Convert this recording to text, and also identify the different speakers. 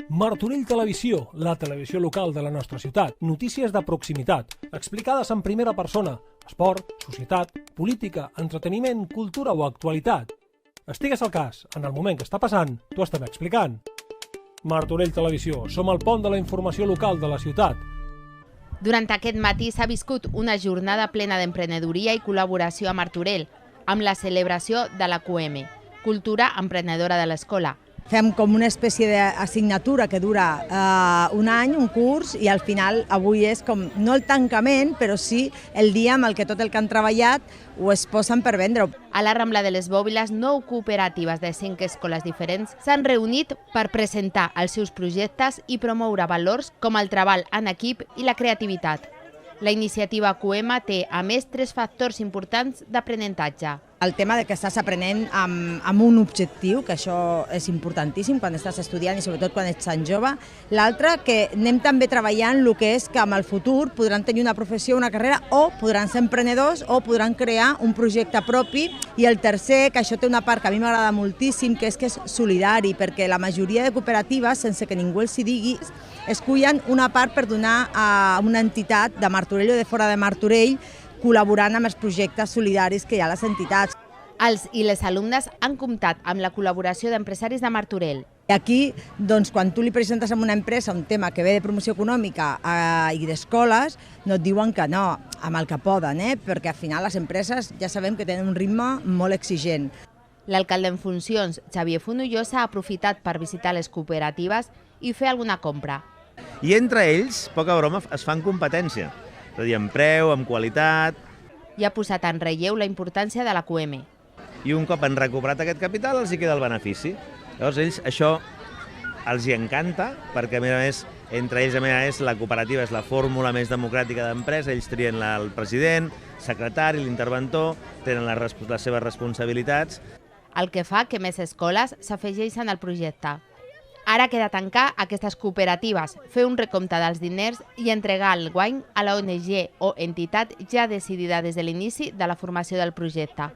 Speaker 1: Martorell Televisió, la televisió local de la nostra ciutat. Notícies de proximitat, explicades en primera persona. Esport, societat, política, entreteniment, cultura o actualitat. Estigues al cas, en el moment que està passant, t'ho estem explicant. Martorell Televisió, som el pont de la informació local de la ciutat.
Speaker 2: Durant aquest matí s'ha viscut una jornada plena d'emprenedoria i col·laboració a Martorell, amb la celebració de la QM, Cultura Emprenedora de l'Escola.
Speaker 3: Fem com una espècie d'assignatura que dura un any, un curs, i al final avui és com, no el tancament, però sí el dia amb el que tot el que han treballat ho es posen per vendre.
Speaker 2: A la Rambla de les Bòbiles, 9 cooperatives de 5 escoles diferents s'han reunit per presentar els seus projectes i promoure valors com el treball en equip i la creativitat. La iniciativa QM té, a més, 3 factors importants d'aprenentatge.
Speaker 3: El tema de que estàs aprenent amb un objectiu, que això és importantíssim quan estàs estudiant i sobretot quan ets tan jove. L'altre, que anem també treballant el que és que amb el futur podran tenir una professió, una carrera, o podran ser emprenedors o podran crear un projecte propi. I el tercer, que això té una part que a mi m'agrada moltíssim, que és solidari, perquè la majoria de cooperatives, sense que ningú els hi digui, escullen una part per donar a una entitat de Martorell o de fora de Martorell, col·laborant amb els projectes solidaris que hi ha a les entitats.
Speaker 2: Els i les alumnes han comptat amb la col·laboració d'empresaris de Martorell.
Speaker 3: I aquí, doncs, quan tu li presentes a una empresa un tema que ve de promoció econòmica i d'escoles, no et diuen que no, amb el que poden, perquè al final les empreses ja sabem que tenen un ritme molt exigent.
Speaker 2: L'alcalde en funcions, Xavier Fonollosa, s'ha aprofitat per visitar les cooperatives i fer alguna compra.
Speaker 4: I entre ells, poca broma, es fan competència. És a dir, en preu, en qualitat.
Speaker 2: I ha posat en relleu la importància de la QM.
Speaker 4: I un cop han recuperat aquest capital, els hi queda el benefici. Llavors, ells això els hi encanta, perquè, a més, entre ells, a més, la cooperativa és la fórmula més democràtica d'empresa, ells trien el president, secretari, l'interventor, tenen les seves responsabilitats.
Speaker 2: El que fa que més escoles s'afegeixen al projecte. Ara queda tancar aquestes cooperatives, fer un recompte dels diners i entregar el guany a la ONG o entitat ja decidida des de l'inici de la formació del projecte.